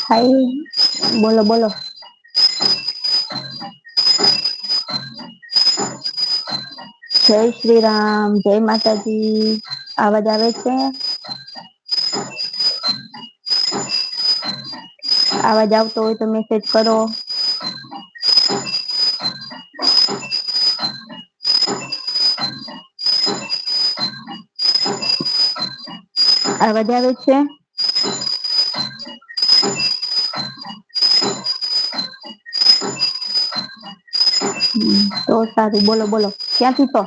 હાય, બોલો બોલો. જય શ્રી રામ, જય માતાજી. અવાજ આવે છે? અવાજ આવતો હોય તો મેસેજ કરો. અવાજ આવે છે? તો સારું, બોલો બોલો. ક્યાંથી છો?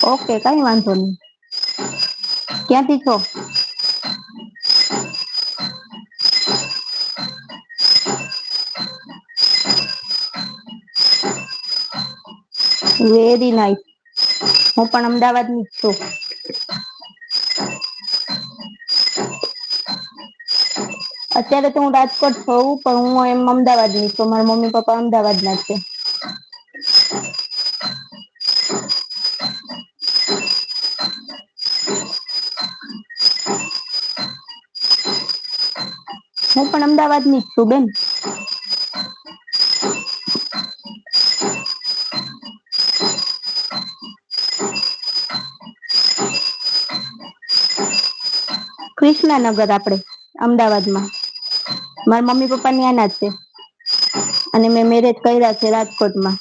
ઓકે, કઈ વાંધો નહીં. ક્યાંથી છો? Very nice. હું પણ અમદાવાદની જ છું. અત્યારે તો હું રાજકોટ છું, પણ હું એમ અમદાવાદની છું. મારા મમ્મી પપ્પા અમદાવાદના છે. હું પણ અમદાવાદની જ છું બેન. કૃષ્ણનગર આપણે અમદાવાદમાં. મારા મમ્મી પપ્પા ત્યાંના જ છે અને મેં મેરેજ કર્યા છે રાજકોટમાં.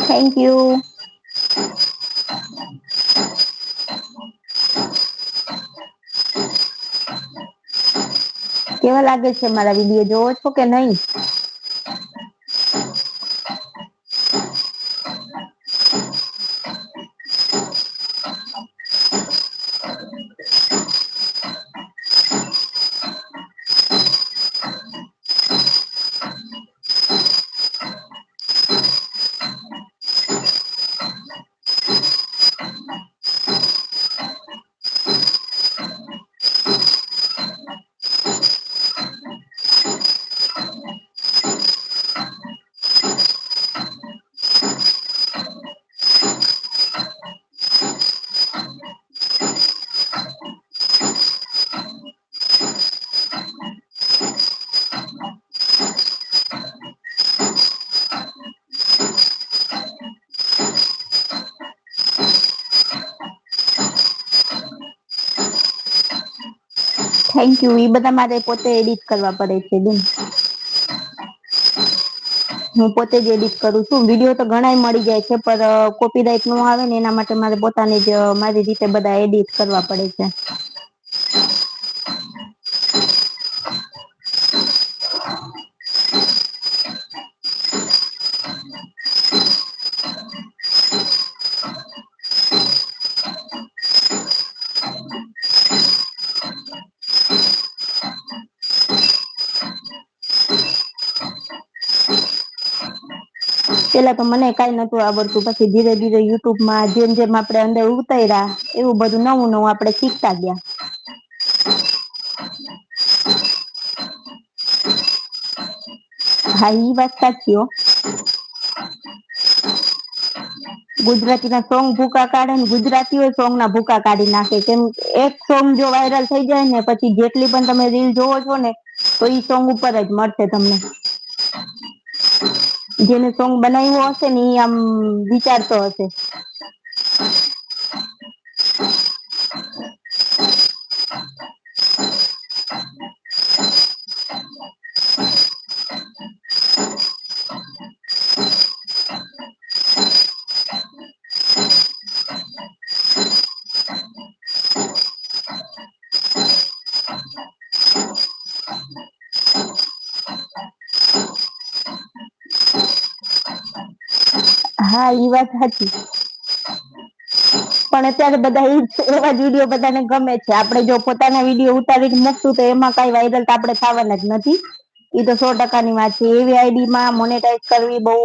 Thank you. કેવા લાગે છે મારા વિડીયો? જોવો છો કે નહીં? Thank you. એ બધા મારે પોતે એડિટ કરવા પડે છે બેન. હું પોતે જ એડિટ કરું છું. વિડીયો તો ઘણાય મળી જાય છે, પણ કોપીરાઈટ નો આવે ને એના માટે મારે પોતાને જ મારી રીતે બધા એડિટ કરવા પડે છે. પેલા તો મને કઈ નતું આવડતું, પછી ધીરે ધીરે યુટ્યુબમાં જેમ જેમ આપણે અંદર ઉતર્યા એવું બધું નવું નવું આપણે શીખતા ગયા. હા, ઈ વાત સાચી હો. ગુજરાતીના સોંગ ભૂકા કાઢે ને ગુજરાતીઓ સોંગના ભૂકા કાઢી નાખે. કેમ એક સોંગ જો વાયરલ થઈ જાય ને પછી જેટલી પણ તમે રીલ જોવો છો ને તો ઈ સોંગ ઉપર જ મળશે તમને. જેને સોંગ બનાવ્યું હશે ને ઈ આમ વિચારતો હશે. હા ઈ વાત સાચી. પણ અત્યારે બધા એવા જ વિડીયો બધાને ગમે છે. આપણે જો પોતાના વિડીયો ઉતારીને મૂકશું તો એમાં કઈ વાયરલ તો આપણે થવાના જ નથી. એ તો 100% ની વાત છે. એવી આઈડીમાં મોનેટાઈઝ કરવી બહુ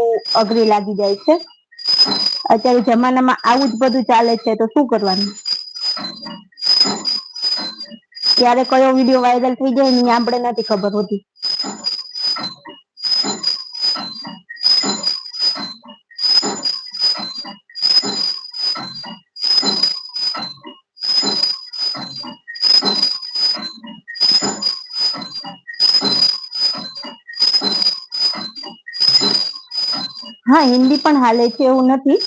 અઘરી લાગી જાય છે. અત્યારે જમાનામાં આવું જ બધું ચાલે છે તો શું કરવાનું. ક્યારે કયો વિડીયો વાયરલ થઈ જાય ને આપણે નથી ખબર હોતી. હા હિન્દી પણ હાલે છે એવું નથી.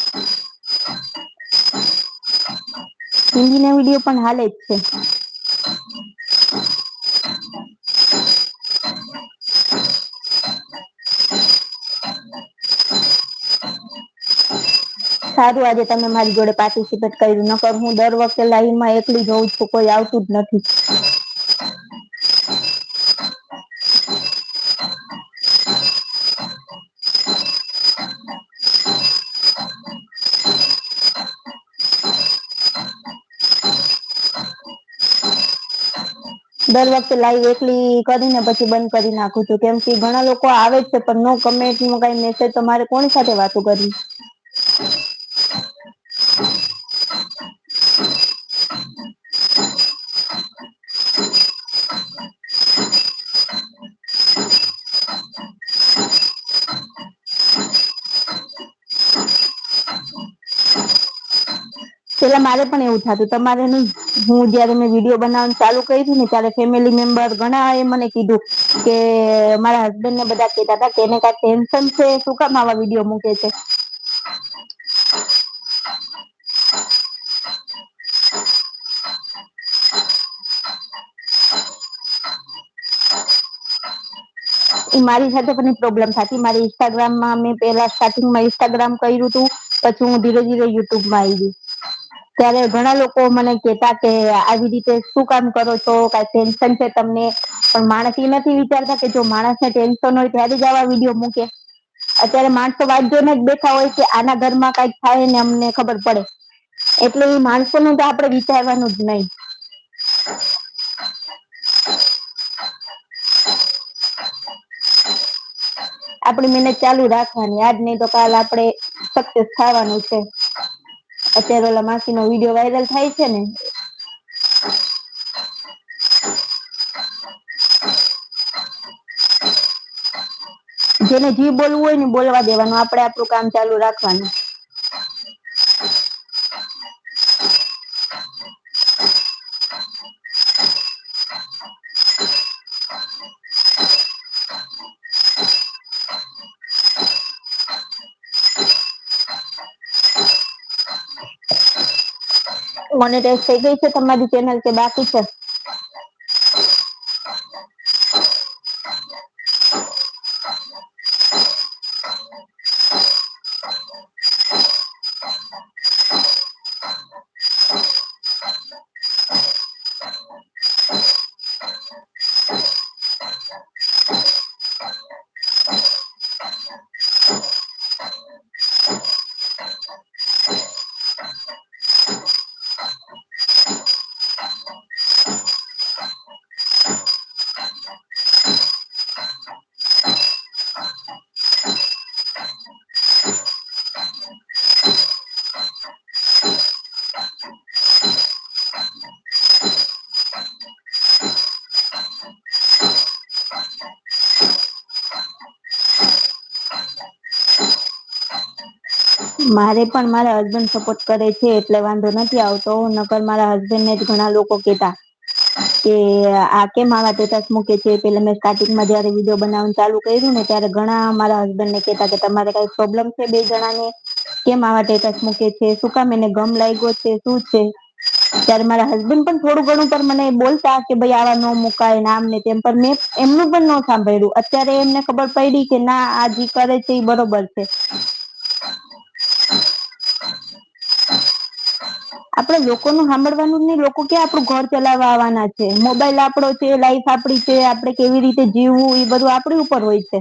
હિન્દીના વિડીયો પણ હાલે જ છે. સારું આજે તમે મારી જોડે પાર્ટિસિપેટ કર્યું. નકર હું દર વખતે લાઈવમાં એકલી જોઉં છું, કોઈ આવતું જ નથી. દર વખતે લાઈવ એકલી કરીને પછી બંધ કરી નાખું છું. કેમ કે ઘણા લોકો આવે જ છે પણ નો કમેન્ટ નો કઈ મેસેજ તો મારે કોની સાથે વાતો કરવી. પેલા મારે પણ એવું થતું, તમારે નહીં. હું જયારે મેં વિડીયો બનાવવાનું ચાલુ કર્યું ને ત્યારે ફેમિલી મેમ્બર ઘણા એ મને કીધું કે મારા હસબન્ડ ને બધા કહેતા હતા કે એને કાંઈ ટેન્શન છે, શું કામ આવા વિડીયો મૂકે છે. એ મારી સાથે પણ પ્રોબ્લેમ થતી. મારી ઇન્સ્ટાગ્રામમાં મેં પેલા સ્ટાર્ટિંગમાં ઇન્સ્ટાગ્રામ કર્યું હતું, પછી હું ધીરે ધીરે યુટ્યુબમાં આવી. ત્યારે ઘણા લોકો મને કહેતા કે આવી રીતે શું કામ કરો છો, કાંઈ ટેન્શન છે તમને. પણ માણસ એ નથી વિચારતા કે જો માણસને ટેન્શન હોય ત્યારે જ આવા વિડીયો મૂકે. અત્યારે માણસો વાટ જોઈને જ બેઠા હોય કે આના ઘરમાં કઈક થાય ને અમને ખબર પડે. એટલે એ માણસોનું તો આપણે વિચારવાનું જ નહીં. આપણી મહેનત ચાલુ રાખવાની. આજ નહીં તો કાલ આપણે સક્સેસ થવાનું છે. અત્યારે ઓલા માસીનો વિડીયો વાયરલ થાય છે ને. જેને જી બોલવું હોય ને બોલવા દેવાનું. આપણે આપણું કામ ચાલુ રાખવાનું. મોનેટાઈઝ થઈ ગઈ છે તમારી ચેનલ કે બાકી છે? મારે પણ મારા હસબન્ડ સપોર્ટ કરે છે એટલે વાંધો નથી આવતો, નકર મારા હસબન્ડ ને જ ઘણા લોકો કેતા કે આ કેમ આવા સ્ટેટસ મૂકે છે. પેલા મેં સ્ટાર્ટિંગમાં જયારે વિડીયો બનાવવાનું ચાલુ કર્યું ને ત્યારે ઘણા મારા હસબન્ડ ને કેતા કે તમારે કઈ પ્રોબ્લેમ છે બે જણા ને, કેમ આવા સ્ટેટસ મૂકે છે, શું કામ એને ગમ લાગ્યો છે, શું છે. ત્યારે મારા હસબન્ડ પણ થોડું ઘણું પર મને બોલતા કે ભાઈ આવા ન મુકાય ને આમ ને તેમ, પણ મેં એમનું પણ ન સાંભળ્યું. અત્યારે એમને ખબર પડી કે ના આ જે કરે છે એ બરોબર છે. આપડે લોકોનું સાંભળવાનું જ નહી, લોકો ક્યાં આપણું ઘર ચલાવવા આવવાના છે. મોબાઈલ આપડો છે, લાઈફ આપડી છે, આપડે કેવી રીતે જીવવું એ બધું આપડી ઉપર હોય છે.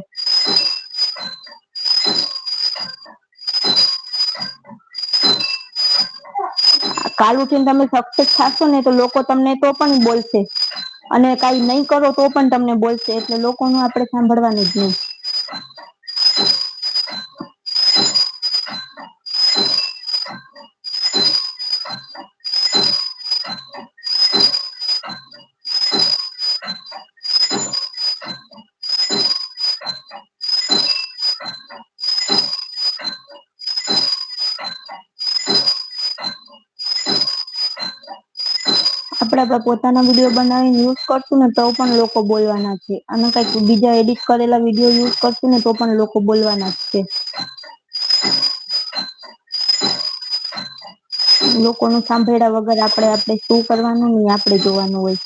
કાલ ઉઠીને તમે સક્સેસ થશો ને તો લોકો તમને તો પણ બોલશે, અને કઈ નહી કરો તો પણ તમને બોલશે, એટલે લોકોનું આપણે સાંભળવાનું જ નહીં. આપડે પોતાના વિડીયો બનાવીને યુઝ કરશું ને તો પણ લોકો બોલવાના છે, અને કઈક બીજા એડિટ કરેલા વિડીયો યુઝ કરશું ને તો પણ લોકો બોલવાના જ છે. લોકોનું સાંભળ્યા વગર આપણે શું કરવાનું ને આપણે જોવાનું હોય.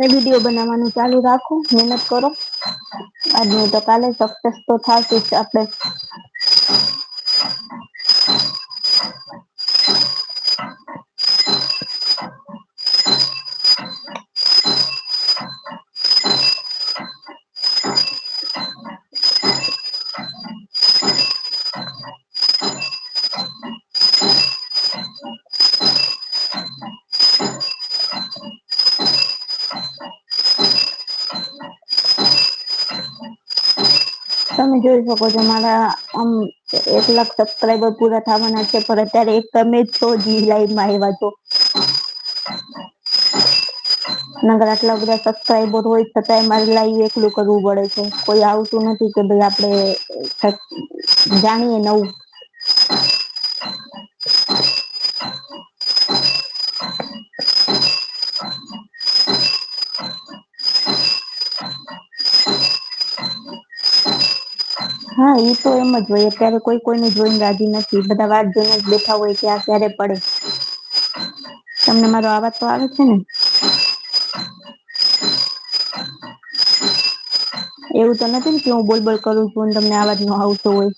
વિડીયો બનાવવાનું ચાલુ રાખો, મહેનત કરો, આજ નહી તો કાલે સક્સેસ તો થાશું જ આપણે. તમે જોઈ શકો છો મારા આમ 1 લાખ સબસ્ક્રાઈબર પૂરા થવાના છે, પણ અત્યારે એક તમે જ છો જે લાઈવમાં આવ્યા છો. નગર આટલા બધા સબસ્ક્રાઈબર હોય છતાંય મારે લાઈવ એકલું કરવું પડે છે. કોઈ આવતું નથી કે ભાઈ આપણે જાણીએ નવું. હા એ તો એમ જ હોય, અત્યારે કોઈ કોઈને જોઈને રાજી નથી, બધા વાત જોઈને જ બેઠા હોય કે આ ક્યારે પડે. તમને મારો અવાજ તો આવે છે ને? એવું તો નથી ને કે હું બોલ બોલ કરું છું અને તમને અવાજ ન આવતો હોય.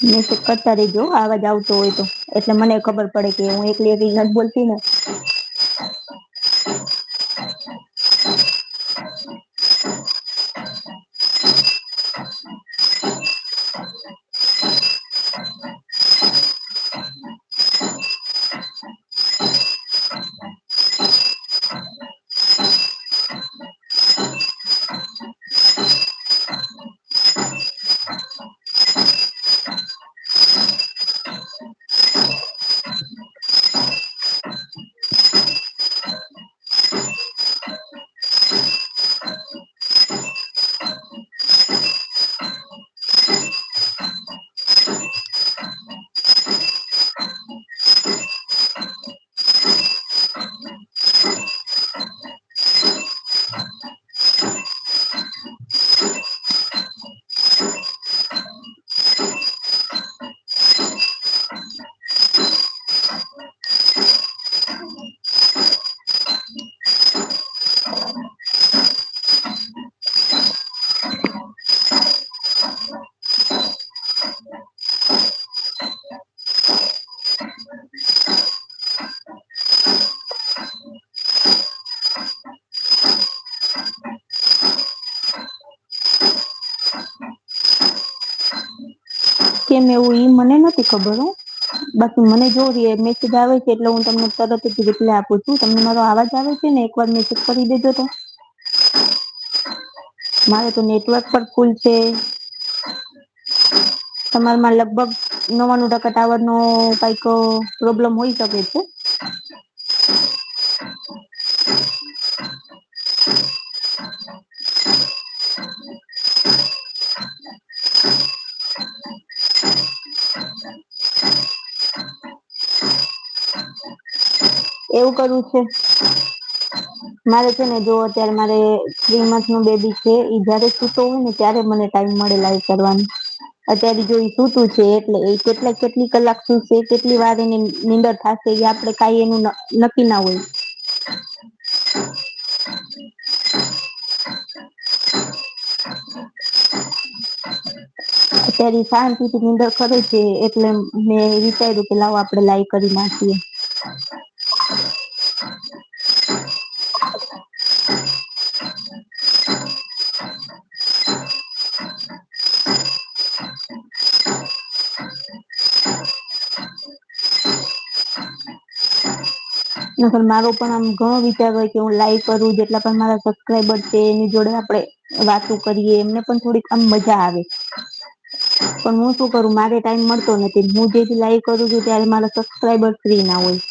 મેસેજ કરતા રહીજો અવાજ આવતો હોય તો, એટલે મને ખબર પડે કે હું એકલી નથી બોલતી ને. કેમ એવું ઈ મને નથી ખબર હો. બાકી મને જો મેસેજ આવે છે એટલે હું તમને તરત જ રિપ્લાય આપું છું. તમને મારો અવાજ આવે છે ને? એકવાર મેસેજ કરી દેજો તો. મારે તો નેટવર્ક પણ ફૂલ છે. તમારામાં લગભગ 99% ટાવરનો કંઈક પ્રોબ્લેમ હોઈ શકે છે. એવું કરવું છે. મારે છે ને જો અત્યારે મારે 3 મંથનું બેબી છે. ઈ જ્યારે સૂતો હોય ને ત્યારે મને ટાઈમ મળે લાઈવ કરવાનો. અત્યારે જો ઈ સૂતું છે એટલે એ કેટલી કલાક સૂશે, કેટલી વાર એની નીંદર થાશે એ આપણે કાંઈ એનું નક્કી ના હોય. અત્યારે ઈ શાંતિથી નીંદર કરે છે એટલે મેં વિચાર્યું કે લાવો આપણે લાઈવ કરી નાખીએ. નકર મારો પણ આમ ઘણો વિચાર હોય કે હું લાઈવ કરું, જેટલા પણ મારા સબસ્ક્રાઈબર છે એની જોડે આપણે વાતો કરીએ, એમને પણ થોડીક આમ મજા આવે. પણ હું શું કરું, મારે ટાઈમ મળતો નથી. હું જે દી લાઈવ કરું છું ત્યારે મારા સબસ્ક્રાઈબર ફ્રી ના હોય.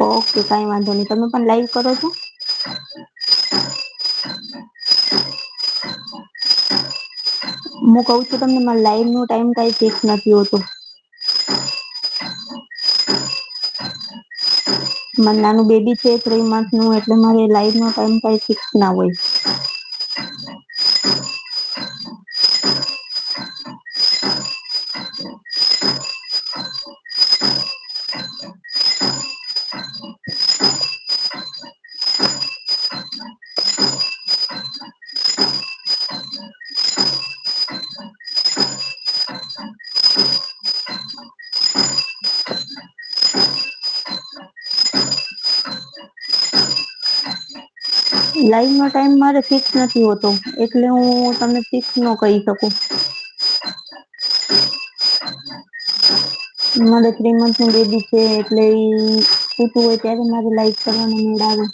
ઓકે, કાંઈ વાંધો નહીં. તમે પણ લાઈવ કરો છો? હું કહું છું તમને, મારા લાઈવનો ટાઈમ કાંઈ ફિક્સ નથી હોતો. મારું નાનું બેબી છે 3 મંથનું, એટલે મારે લાઈવનો ટાઈમ કાંઈ ફિક્સ ના હોય. લાઈવનો ટાઈમ મારે ફિક્સ નથી હોતો, એટલે હું તમને ફિક્સ ન કહી શકું. મારે 3 મંથનું બેબી છે એટલે ઈ સૂતું હોય ત્યારે મારે લાઈવ કરવાનો મેળ આવે.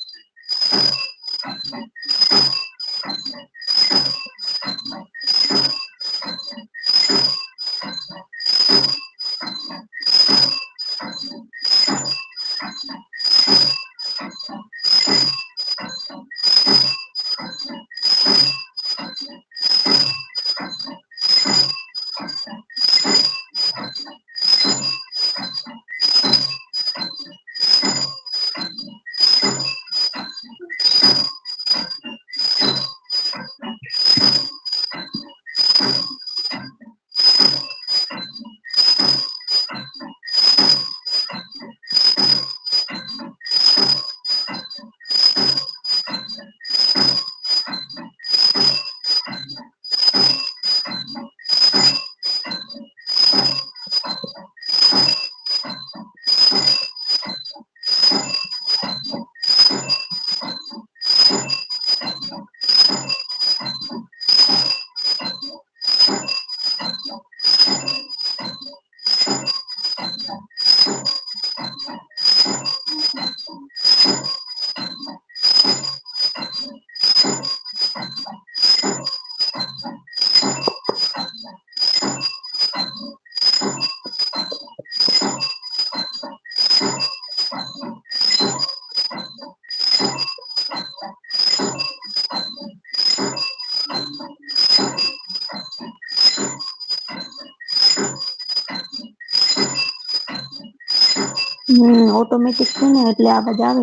ઓટોમેટિક છે ને એટલે અવાજ આવે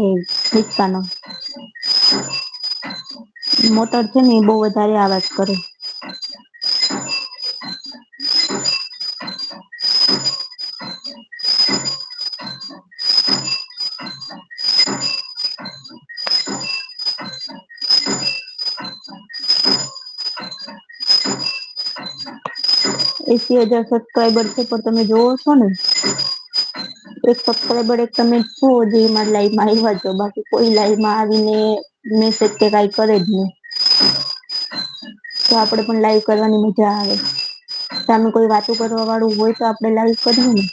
હિંચકાનો. મોટર છે ને એ બહુ વધારે અવાજ કરે. એસી 1000 સબસ્ક્રાઈબર છે પણ તમે જોવો છો ને, એક સબસ્ક્રાઈબર એક તમે છો જે મારા લાઈવમાં આવ્યા છો, બાકી કોઈ લાઈવમાં આવીને મેસેજ કે કાંઈ કરે જ નહીં. તો આપણે પણ લાઈવ કરવાની મજા આવે. સામે કોઈ વાતો કરવા વાળું હોય તો આપણે લાઈવ કરીએ ને.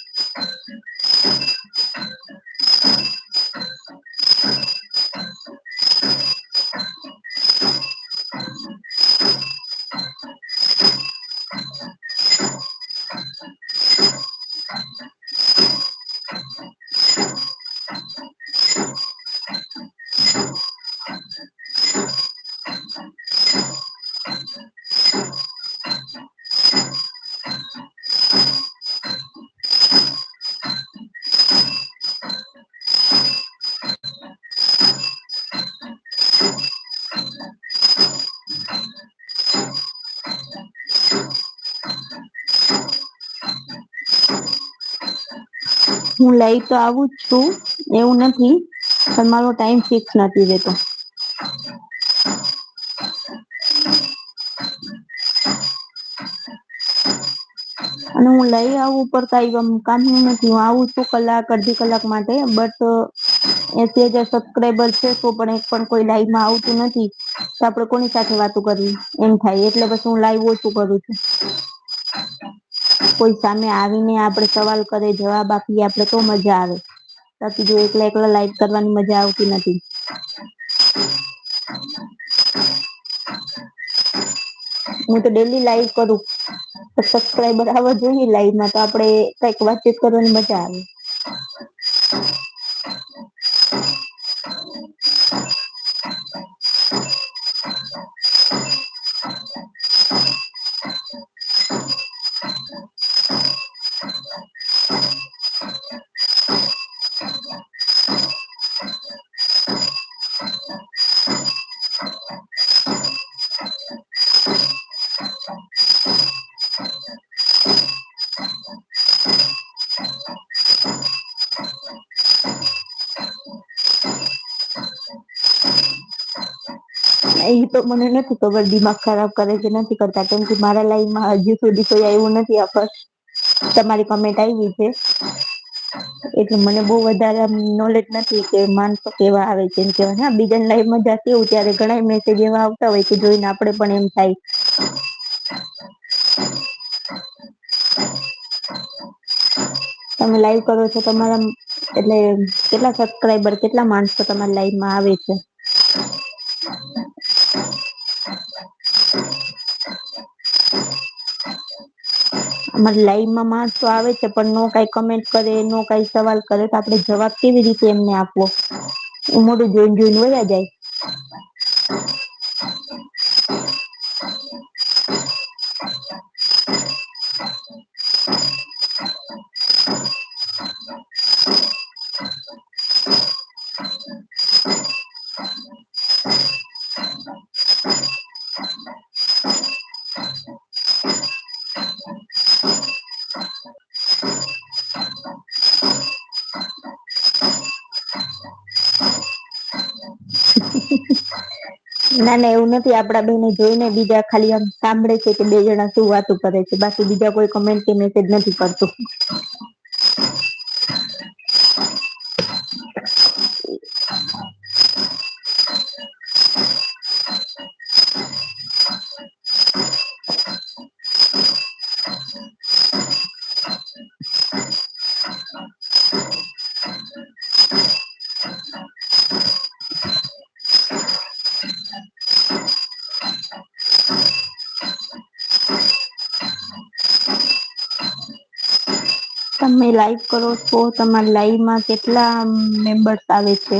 હું લાઈવ તો આવું જ છું, એવું નથી, પણ મારો ટાઈમ ફિક્સ નથી રહેતો. અને હું લઈ આવું પર કાંઈ કામનું નથી. હું આવું છું કલાક અડધી કલાક માટે, બટ 80,000 સબસ્ક્રાઈબર છે તો પણ એક પણ કોઈ લાઈવમાં આવતું નથી. તો આપણે કોની સાથે વાતો કરવી એમ થાય, એટલે પછી હું લાઈવ ઓછું કરું છું. કોઈ સામે આવીને આપણે સવાલ કરે, જવાબ આપીએ આપણે તો મજા આવે. બાકી જો એકલા એકલા લાઈવ કરવાની મજા આવતી નથી. હું તો ડેલી લાઈવ કરું. સબસ્ક્રાઈબર આવવા જોઈએ લાઈવમાં, તો આપણે કંઈક વાતચીત કરવાની મજા આવે. એ તો મને નથી ખબર દિમાગ ખરાબ કરે કે નથી કરતા, કેમ કે મારા લાઈફમાં હજી સુધી કોઈ આવ્યું નથી. આ ફર્સ્ટ તમારી કમેન્ટ આવી છે, એટલે મને બહુ વધારે નોલેજ નથી કે માણસો કેવા આવે છે. એમ કેવાય હા, બીજાને લાઈવમાં જાતી હોઉં ત્યારે ઘણા મેસેજ એવા આવતા હોય કે જોઈને આપણે પણ એમ થાય. તમે લાઈવ કરો છો તમારા, એટલે કેટલા સબસ્ક્રાઈબર, કેટલા માણસો તમારા લાઈવમાં આવે છે? અમારી લાઈવમાં માણસો આવે છે પણ નો કાંઈ કમેન્ટ કરે, નો કાંઈ સવાલ કરે, તો આપણે જવાબ કેવી રીતે એમને આપવો? મોઢું જોઈને જોઈને વયા જાય. ના ના, એવું નથી. આપડા બેને જોઈને બીજા ખાલી આમ સાંભળે છે કે બે જણા શું વાતો કરે છે, બાકી બીજા કોઈ કમેન્ટ કે મેસેજ નથી કરતું. તમે લાઈવ કરો છો, તમારા લાઈવમાં કેટલા મેમ્બર્સ આવે છે?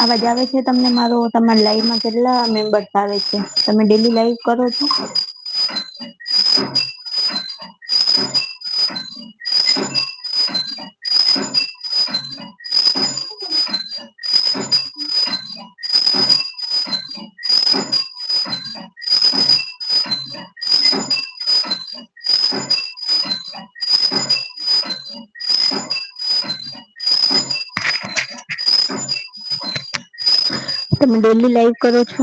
અવાજ આવે છે તમને મારો? તમારા લાઈવમાં કેટલા મેમ્બર્સ આવે છે? તમે ડેલી લાઈવ કરો છો? તમે ડેલી લાઈવ કરો છો?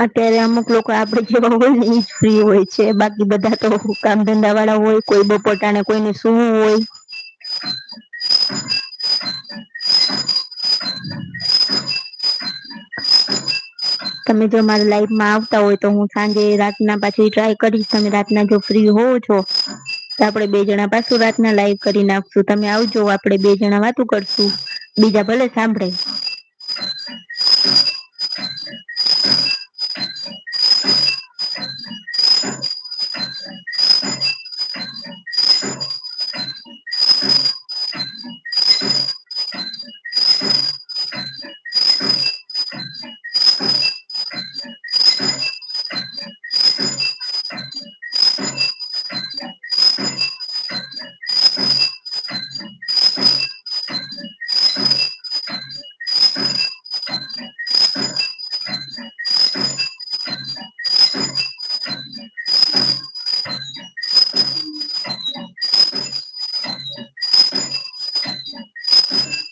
અત્યારે અમુક લોકો આપડે જેવા હોય ને ઈ જ ફ્રી હોય છે, બાકી બધા તો કામ ધંધા વાળા હોય, કોઈ બપોર ટાણે કોઈને સૂવું હોય. તમે જો મારા લાઈફમાં આવતા હોય તો હું સાંજે રાતના પાછી ટ્રાય કરીશ. તમે રાતના જો ફ્રી હોવ છો તો આપડે 2 જણા પાછું રાતના લાઈવ કરી નાખશું. તમે આવજો, આપડે 2 જણા વાતું કરશું, બીજા ભલે સાંભળે.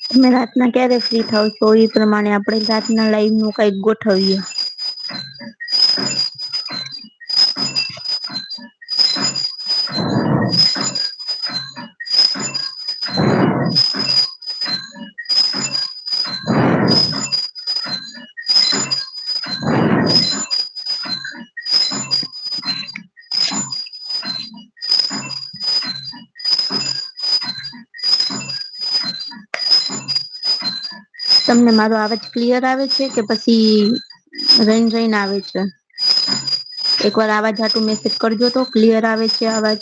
તમે રાતના ક્યારે ફ્રી થાવ છો એ પ્રમાણે આપણે રાતના લાઈવ નું કઈક ગોઠવીએ. તમને મારો અવાજ ક્લિયર આવે છે કે પછી રહીને આવે છે? એકવાર આવાજ હાટુ મેસેજ કરજો તો, ક્લિયર આવે છે અવાજ?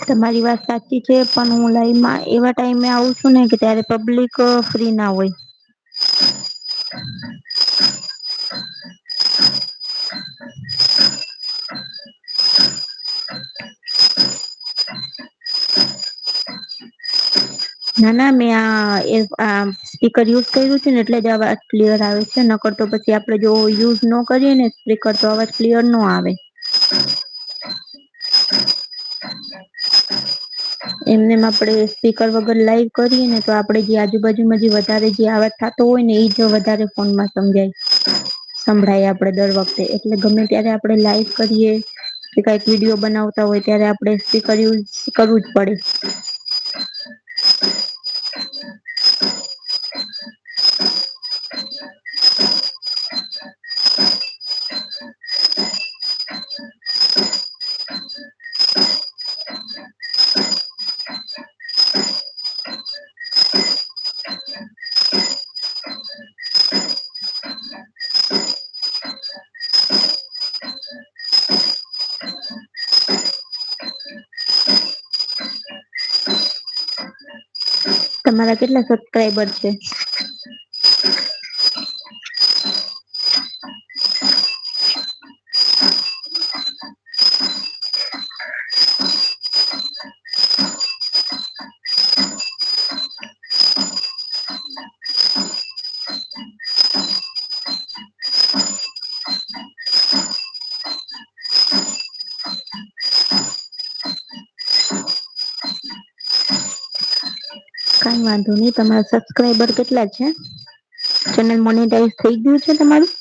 તમારી વાત સાચી છે, પણ હું લાઈવમાં એવા ટાઈમે આવું છું ને કે ત્યારે પબ્લિક ફ્રી ના હોય. ના ના, મેં આ સ્પીકર યુઝ કર્યું છે ને એટલે જ અવાજ ક્લિયર આવે છે, નકર તો પછી આપણે જો યુઝ ન કરીએ ને સ્પીકર તો અવાજ ક્લિયર ન આવે. એમનેમ આપણે સ્પીકર વગર લાઈવ કરીએ ને તો આપણે જે આજુબાજુમાં જે વધારે જે અવાજ થતો હોય ને એ જ વધારે ફોનમાં સંભળાય આપણે દર વખતે. એટલે ગમે ત્યારે આપણે લાઈવ કરીએ કે કઈક વિડીયો બનાવતા હોય ત્યારે આપણે સ્પીકર યુઝ કરવું જ પડે. તમારા કેટલા સબસ્ક્રાઈબર છે? કઈ વાંધો નહી. તમારા સબસ્ક્રાઈબર કેટલા છે? ચેનલ મોનેટાઈઝ થઈ ગયું છે તમારું?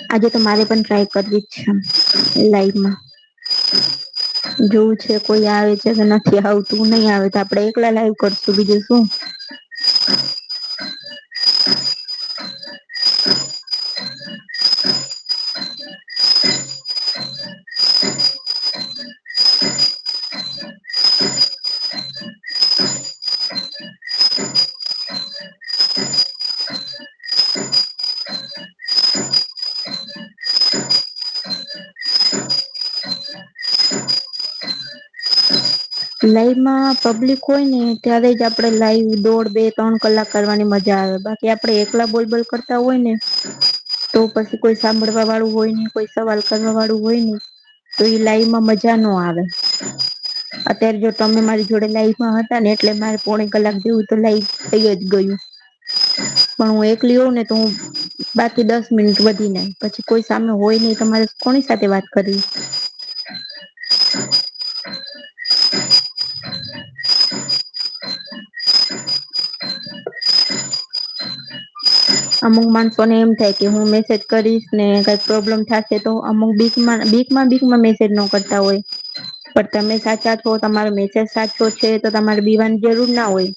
આજે તો મારે પણ ટ્રાય કરવી જ છે લાઈવમાં. જોવું છે કોઈ આવે છે કે નથી આવતું. નહીં આવે તો આપણે એકલા લાઈવ કરશું, બીજું શું. લાઈવમાં પબ્લિક હોય ને ત્યારે જ આપણે લાઈવ 1.5-2-3 કલાક કરવાની મજા આવે. બાકી આપણે એકલા બોલ બોલ કરતા હોય ને તો પછી કોઈ સાંભળવા વાળું હોય ને, કોઈ સવાલ કરવા વાળું હોય ને તો એ લાઈવમાં મજા ન આવે. અત્યારે જો તમે મારી જોડે લાઈવમાં હતા ને એટલે મારે 1.5 કલાક જેવું તો લાઈવ થઈ જ ગયું. પણ હું એકલી હોઉં ને તો હું બાકી 10 મિનિટ વધી નાય. પછી કોઈ સામે હોય નહી, તમારે કોની સાથે વાત કરવી? અમુક માણસોને એમ થાય કે હું મેસેજ કરીશ ને કઈક પ્રોબ્લેમ થશે તો અમુક બીકમાં મેસેજ ન કરતા હોય. પણ તમે સાચા છો, તમારો મેસેજ સાચો છે તો તમારે બીવાની જરૂર ના હોય.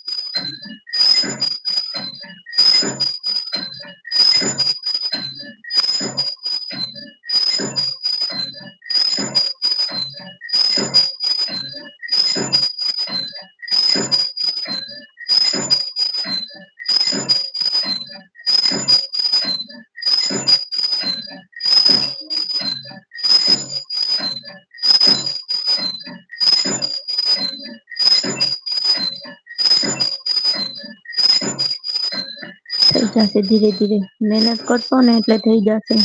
થઈ જશે ધીરે ધીરે. મહેનત કરશો ને એટલે થઈ જશે.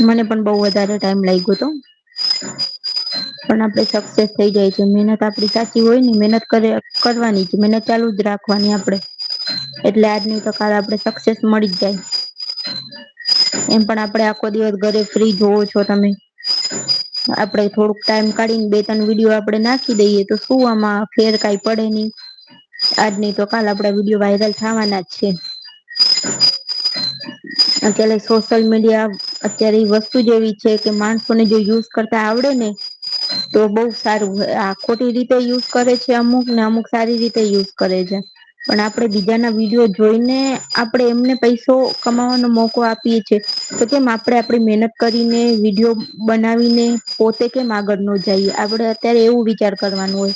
મને પણ બહુ વધારે ટાઈમ લાગ્યો હતો. પણ આપણે સક્સેસ થઈ જાય છે. મહેનત આપણી સાચી હોય ને, મહેનત કરવાની છે, મહેનત ચાલુ જ રાખવાની આપણે. એટલે આજ નહી તો કાલે આપણે સક્સેસ મળી જ જાય. એમ પણ આપણે આખો દિવસ ઘરે ફ્રી જોવો છો તમે. આપણે થોડુંક ટાઈમ કાઢીને 2-3 વિડીયો આપણે નાખી દઈએ તો શું આમાં ફેર કાંઈ પડે નહી. આજ નહી તો કાલ આપણા વિડીયો વાયરલ થવાના જ છે. અત્યારે સોશિયલ મીડિયા અત્યારે એ વસ્તુ જ એવી છે કે માણસોને જો યુઝ કરતા આવડે ને તો બહુ સારું. આ ખોટી રીતે યુઝ કરે છે અમુક, ને અમુક સારી રીતે યુઝ કરે છે. પણ આપણે બીજાના વિડીયો જોઈને આપણે એમને પૈસો કમાવાનો મોકો આપીએ છીએ. તો કેમ આપણે આપણી મહેનત કરીને વિડીયો બનાવીને પોતે કેમ આગળ ન જઈએ? આપણે અત્યારે એવું વિચાર કરવાનું હોય.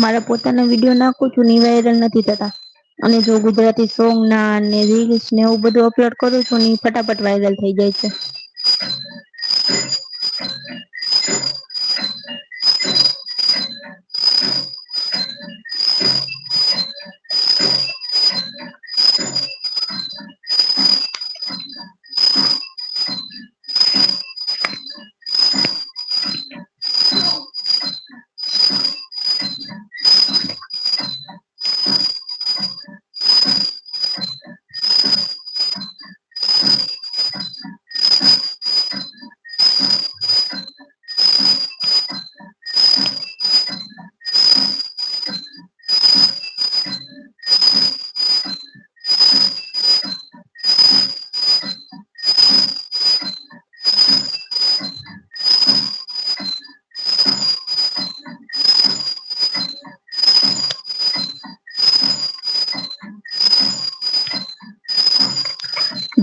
મારા પોતાના વિડીયો નાખું છું ને વાયરલ નથી થતા, અને જો ગુજરાતી સોંગ ના અને રીલ્સ ને એવું બધું અપલોડ કરું છું ને ફટાફટ વાયરલ થઈ જાય છે.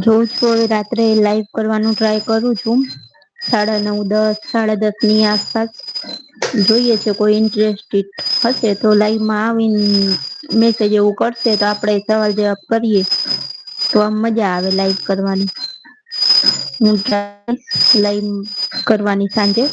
જોઉં છું હવે રાત્રે લાઈવ કરવાનું ટ્રાય કરું છું. 9:30 10:30 ની આસપાસ જોઈએ છે, કોઈ ઇન્ટરેસ્ટેડ હશે તો લાઈવમાં આવીને મેસેજ એવું કરશે તો આપણે સવાલ જવાબ કરીએ તો આમ મજા આવે લાઈવ કરવાની. હું લાઈવ કરવાની સાંજે.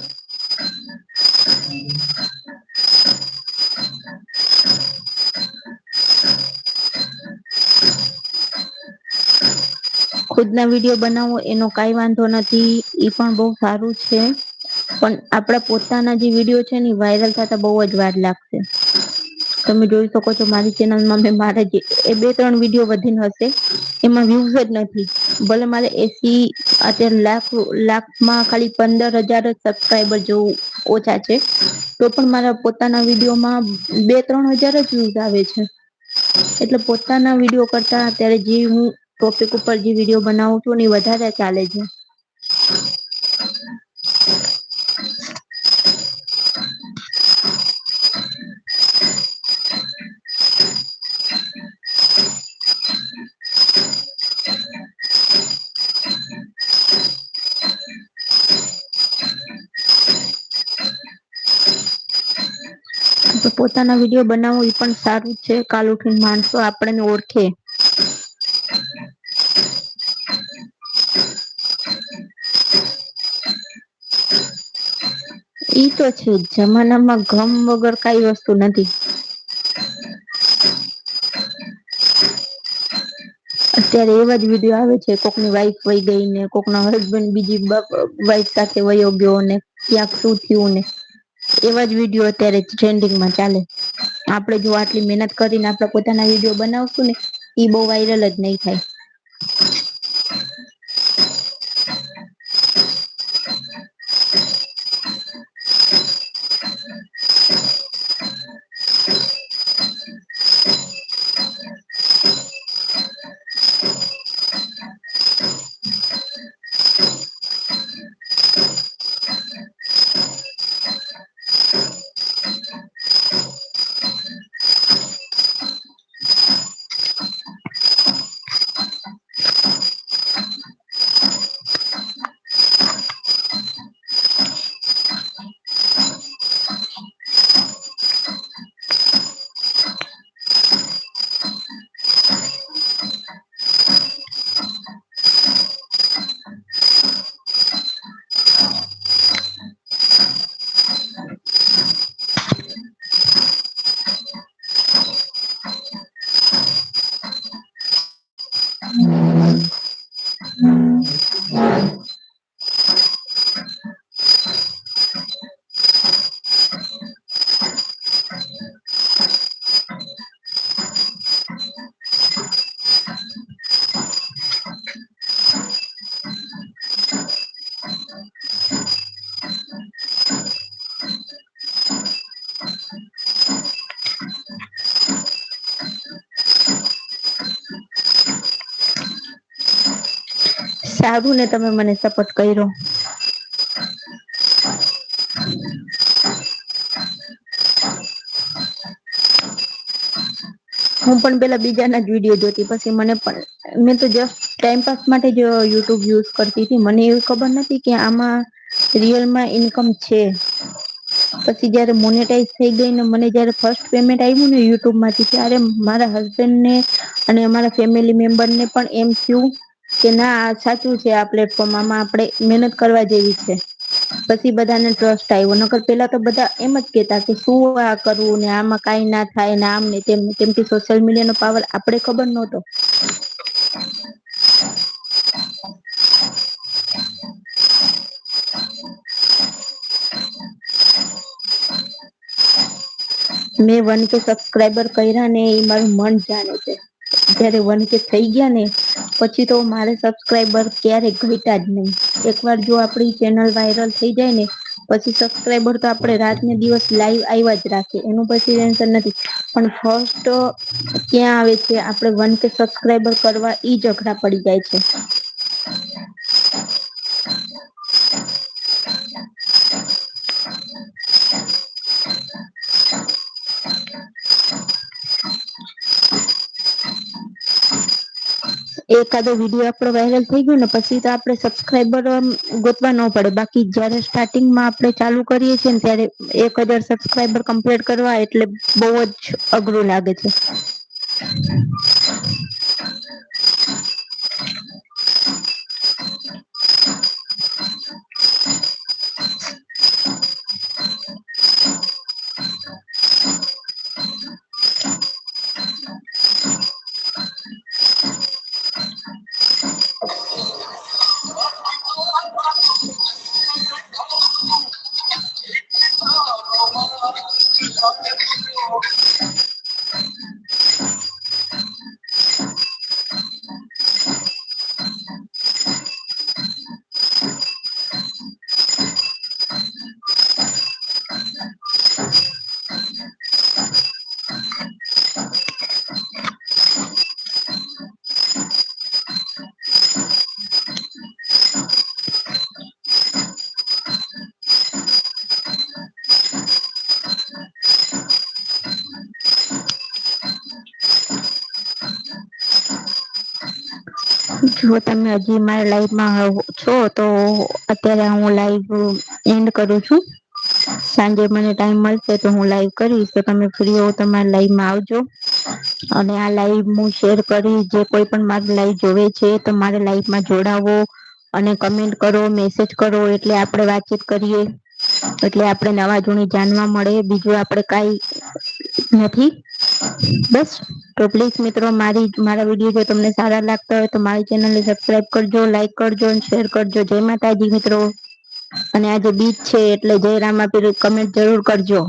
ખુદના વિડીયો બનાવો એનો કાઈ વાંધો નથી, ઈ પણ બહુ સારું છે. પણ આપણા પોતાના જે વિડીયો છે ને વાયરલ થતા બહુ જ વાર લાગશે. તમે જોઈ શકો છો મારી ચેનલમાં મેં મારા જે 2-3 વિડીયો વધીને હશે એમાં વ્યુઝ જ નથી. ભલે મારે 80 અત્યારે લાખમાં ખાલી 15,000 સબસ્ક્રાઈબર જેવું ઓછા છે, તો પણ મારા પોતાના વિડીયોમાં 2-3 હજાર જ વ્યુઝ આવે છે. એટલે પોતાના વિડીયો કરતા અત્યારે જે હું ટોપિક ઉપર જે વિડીયો બનાવું છું ને વધારે ચાલે છે. તો પોતાના વિડીયો બનાવો એ પણ સારું છે. કાલ ઉઠીને માણસો આપણને ઓળખે. ઈ તો છે જ. જમાનામાં ગમ વગર કઈ વસ્તુ નથી. અત્યારે એવા જ વિડીયો આવે છે, કોકની વાઈફ વઈ ગઈ ને કોકના હસબન્ડ બીજી વાઈફ સાથે વયો ગયો ને ક્યાંક શું થયું ને એવા જ વિડીયો અત્યારે ટ્રેન્ડિંગમાં ચાલે. આપણે જો આટલી મહેનત કરીને આપણે પોતાના વિડીયો બનાવશું ને ઈ બહુ વાયરલ જ નહીં થાય. સારું ને તમે મને સપોર્ટ કર્યો. હું પણ પેલા બીજાના જ વિડીયો જોતી, પછી મને પણ મેં તો જસ્ટ ટાઈમપાસ માટે જ યુટ્યુબ યુઝ કરતી હતી. મને એવી ખબર નથી કે આમાં રિયલમાં ઇન્કમ છે. પછી જયારે મોનેટાઈઝ થઈ ગઈ ને મને જયારે ફર્સ્ટ પેમેન્ટ આવ્યું ને યુટ્યુબ માંથી, ત્યારે મારા હસબન્ડ ને અને અમારા ફેમિલી મેમ્બર ને પણ એમ થયું કે ના આ સાચું છે, આ પ્લેટફોર્મ આમાં આપણે મહેનત કરવા જેવી છે. પછી બધાને ટ્રસ્ટ આવ્યો, નકર પેલા તો બધા એમ જ કેતા કે શું આ કરવું ને આમાં કઈ ના થાય ને આમ ને તેમને, કેમ કે સોશિયલ મીડિયા નો પાવર આપડે ખબર નહોતો. મેં 1K સબસ્ક્રાઈબર કર્યા ને એ મારું મન જાણે છે. જયારે 1K થઈ ગયા ને પછી તો મારે સબસ્ક્રાઈબર ક્યારે ઘટ્યા જ નહી. એક વાર જો આપડી ચેનલ વાયરલ થઈ જાય ને પછી સબસ્ક્રાઈબર તો આપડે રાતને દિવસ લાઈવ આવ્યા જ રાખે, એનું પછી ટેન્શન નથી. પણ ફસ્ટ ક્યાં આવે છે, આપડે 1K સબસ્ક્રાઈબર કરવા ઈ જ અઘરા પડી જાય છે. એકાદો વિડીયો આપડો વાયરલ થઈ ગયો ને પછી તો આપડે સબસ્ક્રાઈબર ગોતવા ન પડે. બાકી જયારે સ્ટાર્ટિંગમાં આપણે ચાલુ કરીએ છીએ ને ત્યારે 1000 સબસ્ક્રાઈબર કમ્પ્લીટ કરવા એટલે બહુ જ અઘરું લાગે છે. જો તમે હજી મારા લાઈવમાં છો તો અત્યારે હું લાઈવ એન્ડ કરું છું. સાંજે મને ટાઈમ મળશે તો હું લાઈવ કરીશ, તો તમે ફ્રી હો તો મારા લાઈવમાં આવજો. અને આ લાઈવ હું શેર કરી, જે કોઈ પણ મારી લાઈવ જોવે છે તો મારે લાઈવમાં જોડાવો અને કમેન્ટ કરો, મેસેજ કરો, એટલે આપણે વાતચીત કરીએ. એટલે આપણે નવા જૂની જાણવા મળે, બીજું આપડે કઈ નથી. બસ તો પ્લીઝ મિત્રો મારા વિડીયો જો તમને સારા લાગતા હોય તો મારી ચેનલને સબસ્ક્રાઈબ કરજો, લાઈક કરજો અને શેર કરજો. જય માતાજી મિત્રો. અને આજે બીજ છે એટલે જય રામા પીર કમેન્ટ જરૂર કરજો.